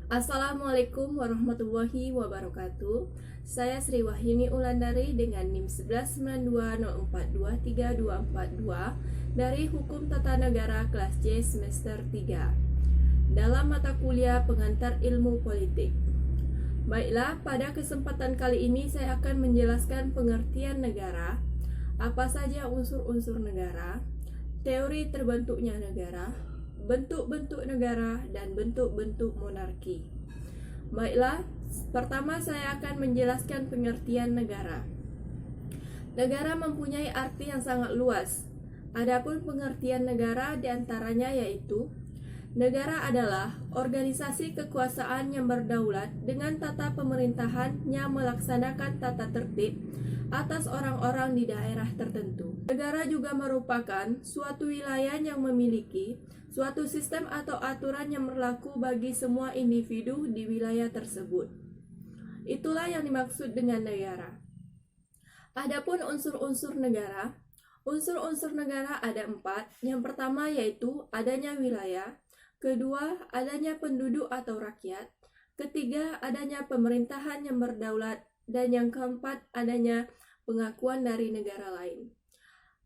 Assalamualaikum warahmatullahi wabarakatuh. Saya Sri Wahyuni Ulandari dengan NIM 192042324 dari Hukum Tata Negara kelas C semester 3 dalam mata kuliah Pengantar Ilmu Politik. Baiklah, pada kesempatan kali ini saya akan menjelaskan pengertian negara, apa saja unsur-unsur negara, teori terbentuknya negara, bentuk-bentuk negara, dan bentuk-bentuk monarki. Baiklah, pertama saya akan menjelaskan pengertian negara. Negara mempunyai arti yang sangat luas. Adapun pengertian negara diantaranya yaitu negara adalah organisasi kekuasaan yang berdaulat dengan tata pemerintahan yang melaksanakan tata tertib atas orang-orang di daerah tertentu. Negara juga merupakan suatu wilayah yang memiliki suatu sistem atau aturan yang berlaku bagi semua individu di wilayah tersebut. Itulah yang dimaksud dengan negara. Adapun unsur-unsur negara ada 4. Yang pertama yaitu adanya wilayah, kedua adanya penduduk atau rakyat, ketiga adanya pemerintahan yang berdaulat, dan yang keempat adanya pengakuan dari negara lain.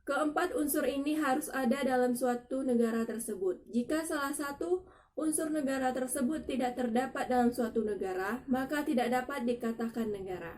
Keempat unsur ini harus ada dalam suatu negara tersebut. Jika salah satu unsur negara tersebut tidak terdapat dalam suatu negara, maka tidak dapat dikatakan negara.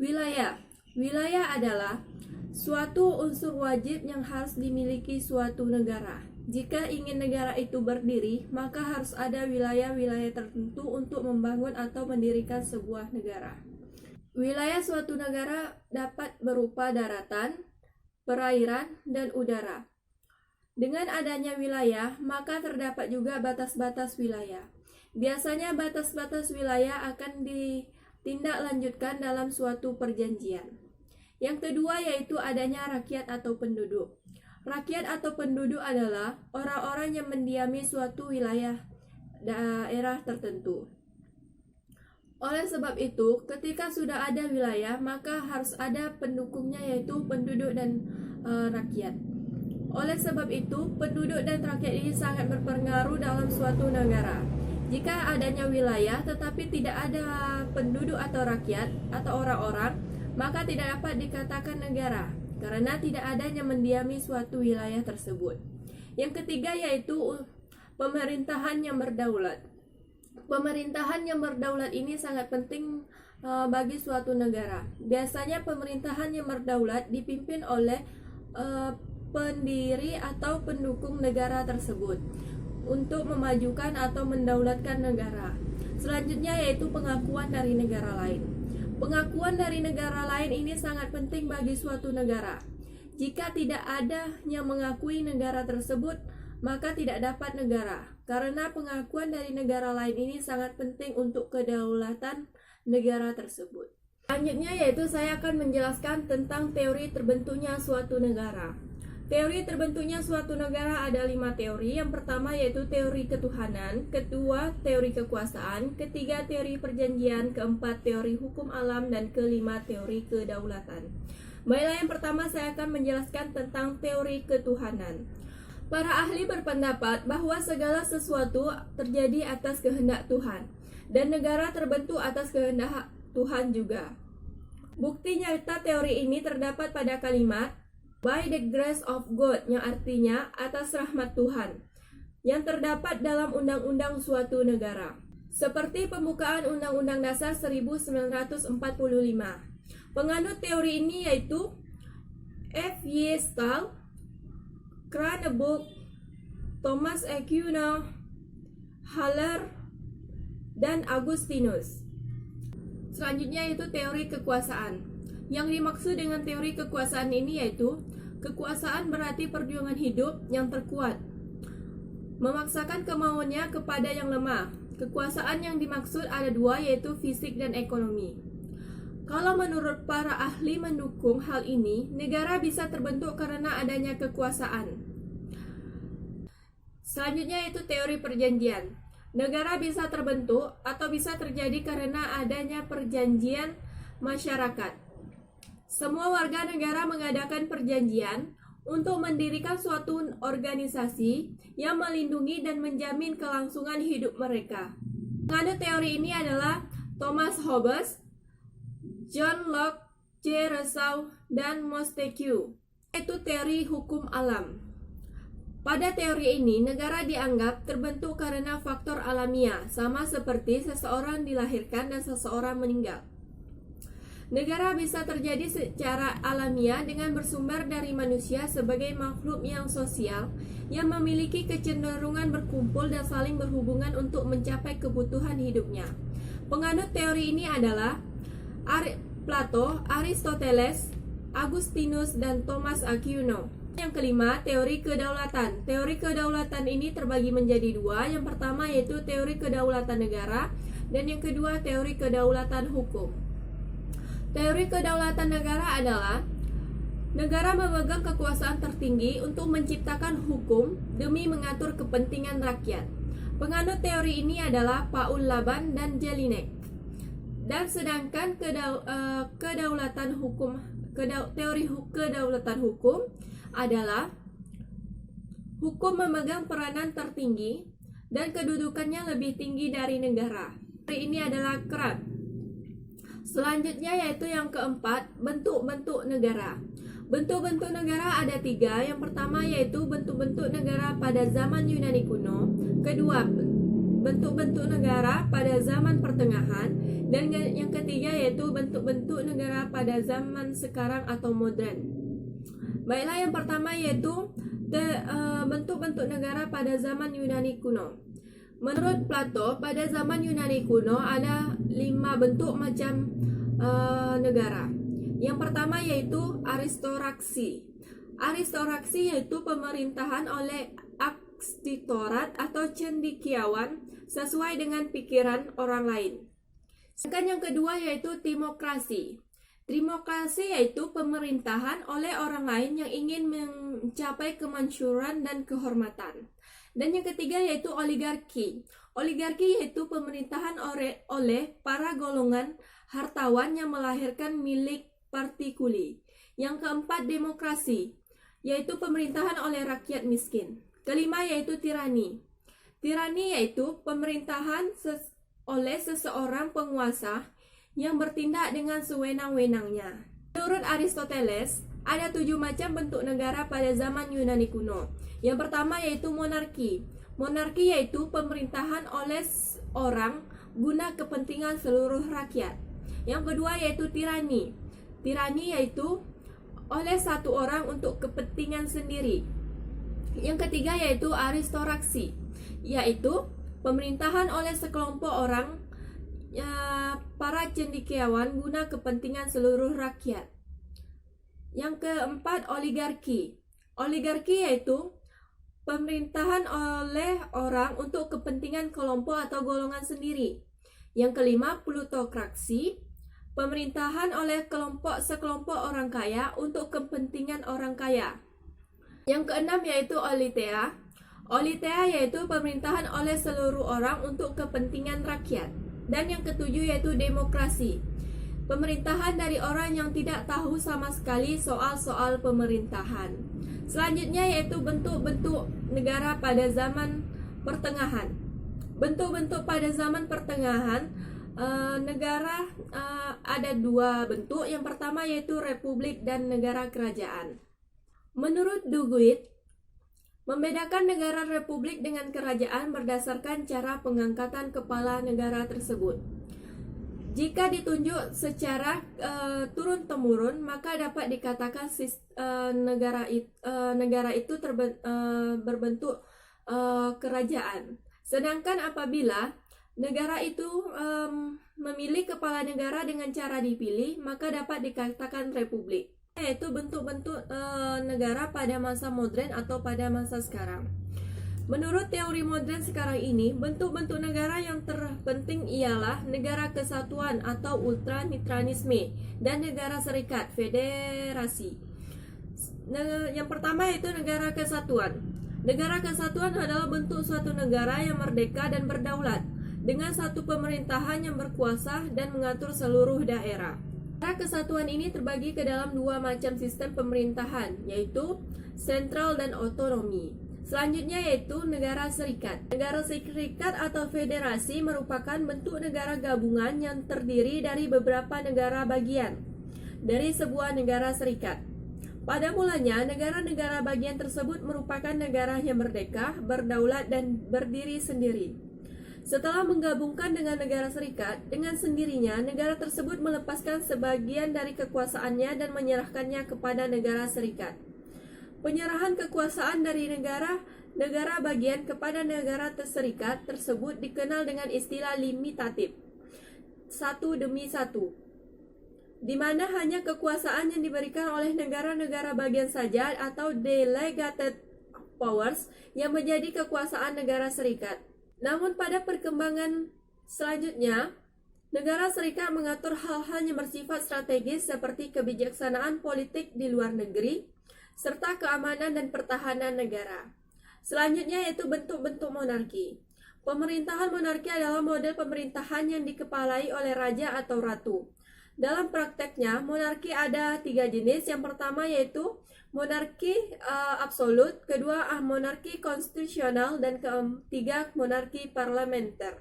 Wilayah adalah suatu unsur wajib yang harus dimiliki suatu negara. Jika ingin negara itu berdiri, maka harus ada wilayah-wilayah tertentu untuk membangun atau mendirikan sebuah negara. Wilayah suatu negara dapat berupa daratan, perairan, dan udara. Dengan adanya wilayah, maka terdapat juga batas-batas wilayah. Biasanya batas-batas wilayah akan ditindaklanjutkan dalam suatu perjanjian. Yang kedua yaitu adanya rakyat atau penduduk. Rakyat atau penduduk adalah orang-orang yang mendiami suatu wilayah daerah tertentu. Oleh sebab itu, ketika sudah ada wilayah, maka harus ada pendukungnya yaitu penduduk dan rakyat. Oleh sebab itu, penduduk dan rakyat ini sangat berpengaruh dalam suatu negara. Jika adanya wilayah tetapi tidak ada penduduk atau rakyat atau orang-orang, maka tidak dapat dikatakan negara karena tidak adanya mendiami suatu wilayah tersebut. Yang ketiga yaitu pemerintahan yang berdaulat. Pemerintahan yang berdaulat ini sangat penting bagi suatu negara. Biasanya pemerintahan yang berdaulat dipimpin oleh pendiri atau pendukung negara tersebut untuk memajukan atau mendaulatkan negara. Selanjutnya yaitu pengakuan dari negara lain. Pengakuan dari negara lain ini sangat penting bagi suatu negara. Jika tidak ada yang mengakui negara tersebut, maka tidak dapat negara. Karena pengakuan dari negara lain ini sangat penting untuk kedaulatan negara tersebut. Selanjutnya yaitu saya akan menjelaskan tentang teori terbentuknya suatu negara. Teori terbentuknya suatu negara ada 5 teori. Yang pertama yaitu teori ketuhanan, kedua teori kekuasaan, ketiga teori perjanjian, keempat teori hukum alam, dan kelima teori kedaulatan. Baiklah, yang pertama saya akan menjelaskan tentang teori ketuhanan. Para ahli berpendapat bahwa segala sesuatu terjadi atas kehendak Tuhan, dan negara terbentuk atas kehendak Tuhan juga. Bukti nyata teori ini terdapat pada kalimat by the grace of God, yang artinya atas rahmat Tuhan, yang terdapat dalam undang-undang suatu negara. Seperti pembukaan Undang-Undang Dasar 1945. Penganut teori ini yaitu F.Y. Stahl, Cranebrook, Thomas Aquinas, Haller, dan Augustinus. Selanjutnya yaitu teori kekuasaan. Yang dimaksud dengan teori kekuasaan ini yaitu kekuasaan berarti perjuangan hidup yang terkuat, memaksakan kemauannya kepada yang lemah. Kekuasaan yang dimaksud ada 2 yaitu fisik dan ekonomi. Kalau menurut para ahli mendukung hal ini, negara bisa terbentuk karena adanya kekuasaan. Selanjutnya yaitu teori perjanjian. Negara bisa terbentuk atau bisa terjadi karena adanya perjanjian masyarakat. Semua warga negara mengadakan perjanjian untuk mendirikan suatu organisasi yang melindungi dan menjamin kelangsungan hidup mereka. Penganut teori ini adalah Thomas Hobbes, John Locke, C. Rousseau, dan Montesquieu, yaitu teori hukum alam. Pada teori ini, negara dianggap terbentuk karena faktor alamiah, sama seperti seseorang dilahirkan dan seseorang meninggal. Negara bisa terjadi secara alamiah dengan bersumber dari manusia sebagai makhluk yang sosial, yang memiliki kecenderungan berkumpul dan saling berhubungan untuk mencapai kebutuhan hidupnya. Penganut teori ini adalah Plato, Aristoteles, Agustinus, dan Thomas Aquino. Yang kelima, teori kedaulatan. Teori kedaulatan ini terbagi menjadi dua. Yang pertama yaitu teori kedaulatan negara, dan yang kedua teori kedaulatan hukum. Teori kedaulatan negara adalah negara memegang kekuasaan tertinggi untuk menciptakan hukum demi mengatur kepentingan rakyat. Penganut teori ini adalah Paul Laban dan Jelinek. Dan sedangkan teori kedaulatan hukum adalah hukum memegang peranan tertinggi dan kedudukannya lebih tinggi dari negara. Ini adalah Kant. Selanjutnya yaitu yang keempat, bentuk-bentuk negara. Bentuk-bentuk negara ada tiga. Yang pertama yaitu bentuk-bentuk negara pada zaman Yunani kuno. Kedua, bentuk-bentuk negara pada zaman pertengahan. Dan yang ketiga yaitu bentuk-bentuk negara pada zaman sekarang atau modern. Baiklah, yang pertama yaitu bentuk-bentuk negara pada zaman Yunani kuno. Menurut Plato, pada zaman Yunani kuno ada 5 bentuk macam negara. Yang pertama yaitu aristokrasi. Aristokrasi yaitu pemerintahan oleh akstitorat atau cendekiawan sesuai dengan pikiran orang lain. Sedangkan yang kedua yaitu timokrasi. Demokrasi yaitu pemerintahan oleh orang lain yang ingin mencapai kemansyuran dan kehormatan. Dan yang ketiga yaitu oligarki. Oligarki yaitu pemerintahan oleh para golongan hartawan yang melahirkan milik partikular. Yang keempat demokrasi, yaitu pemerintahan oleh rakyat miskin. Kelima yaitu tirani. Tirani yaitu pemerintahan oleh seseorang penguasa yang bertindak dengan sewenang-wenangnya. Menurut Aristoteles, ada 7 macam bentuk negara pada zaman Yunani kuno. Yang pertama yaitu monarki. Monarki yaitu pemerintahan oleh orang guna kepentingan seluruh rakyat. Yang kedua yaitu tirani. Tirani yaitu oleh satu orang untuk kepentingan sendiri. Yang ketiga yaitu aristokrasi, yaitu pemerintahan oleh sekelompok orang, para cendekiawan guna kepentingan seluruh rakyat. Yang keempat oligarki. Oligarki yaitu pemerintahan oleh orang untuk kepentingan kelompok atau golongan sendiri. Yang kelima plutokrasi. Pemerintahan oleh sekelompok orang kaya untuk kepentingan orang kaya. Yang keenam yaitu olitea. Olitea yaitu pemerintahan oleh seluruh orang untuk kepentingan rakyat. Dan yang ketujuh yaitu demokrasi. Pemerintahan dari orang yang tidak tahu sama sekali soal-soal pemerintahan. Selanjutnya yaitu bentuk-bentuk negara pada zaman pertengahan. Bentuk-bentuk pada zaman pertengahan negara ada 2 bentuk. Yang pertama yaitu republik dan negara kerajaan. Menurut Duguid, membedakan negara republik dengan kerajaan berdasarkan cara pengangkatan kepala negara tersebut. Jika ditunjuk secara turun-temurun, maka dapat dikatakan negara itu berbentuk kerajaan. Sedangkan apabila negara itu memilih kepala negara dengan cara dipilih, maka dapat dikatakan republik. Yaitu bentuk-bentuk negara pada masa modern atau pada masa sekarang. Menurut teori modern sekarang ini, bentuk-bentuk negara yang terpenting ialah negara kesatuan atau ultranasionalisme dan negara serikat federasi. Yang pertama yaitu negara kesatuan. Negara kesatuan adalah bentuk suatu negara yang merdeka dan berdaulat dengan satu pemerintahan yang berkuasa dan mengatur seluruh daerah. Kesatuan ini terbagi ke dalam dua macam sistem pemerintahan, yaitu sentral dan otonomi. Selanjutnya yaitu negara serikat. Negara serikat atau federasi merupakan bentuk negara gabungan yang terdiri dari beberapa negara bagian dari sebuah negara serikat. Pada mulanya, negara-negara bagian tersebut merupakan negara yang merdeka, berdaulat, dan berdiri sendiri. Setelah menggabungkan dengan negara serikat, dengan sendirinya negara tersebut melepaskan sebagian dari kekuasaannya dan menyerahkannya kepada negara serikat. Penyerahan kekuasaan dari negara bagian kepada negara serikat tersebut dikenal dengan istilah limitatif, satu demi satu, di mana hanya kekuasaan yang diberikan oleh negara-negara bagian saja atau delegated powers yang menjadi kekuasaan negara serikat. Namun pada perkembangan selanjutnya, negara serikat mengatur hal-hal yang bersifat strategis seperti kebijaksanaan politik di luar negeri, serta keamanan dan pertahanan negara. Selanjutnya yaitu bentuk-bentuk monarki. Pemerintahan monarki adalah model pemerintahan yang dikepalai oleh raja atau ratu. Dalam prakteknya, monarki ada 3 jenis. Yang pertama yaitu monarki absolut, kedua monarki konstitusional, dan ketiga monarki parlementer.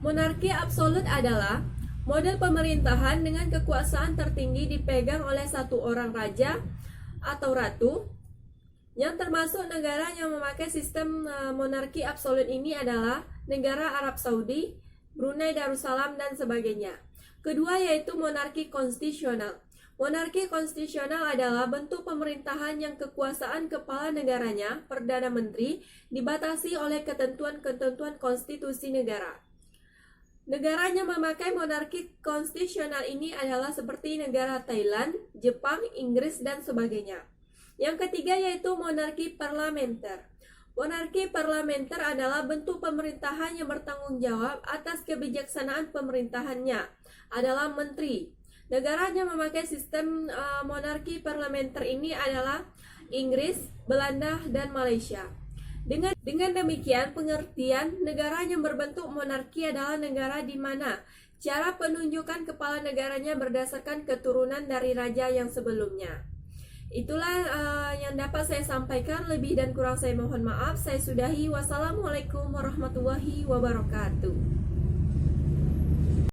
Monarki absolut adalah model pemerintahan dengan kekuasaan tertinggi dipegang oleh satu orang raja atau ratu. Yang termasuk negara yang memakai sistem monarki absolut ini adalah negara Arab Saudi, Brunei Darussalam, dan sebagainya. Kedua yaitu monarki konstitusional. Monarki konstitusional adalah bentuk pemerintahan yang kekuasaan kepala negaranya, Perdana Menteri, dibatasi oleh ketentuan-ketentuan konstitusi negara. Negaranya memakai monarki konstitusional ini adalah seperti negara Thailand, Jepang, Inggris, dan sebagainya. Yang ketiga yaitu monarki parlementer. Monarki parlementer adalah bentuk pemerintahan yang bertanggung jawab atas kebijaksanaan pemerintahannya, adalah menteri. Negaranya memakai sistem monarki parlementer ini adalah Inggris, Belanda, dan Malaysia. Dengan demikian, pengertian negara yang berbentuk monarki adalah negara di mana cara penunjukan kepala negaranya berdasarkan keturunan dari raja yang sebelumnya. Itulah yang dapat saya sampaikan. Lebih dan kurang saya mohon maaf. Saya sudahi. Wassalamualaikum warahmatullahi wabarakatuh.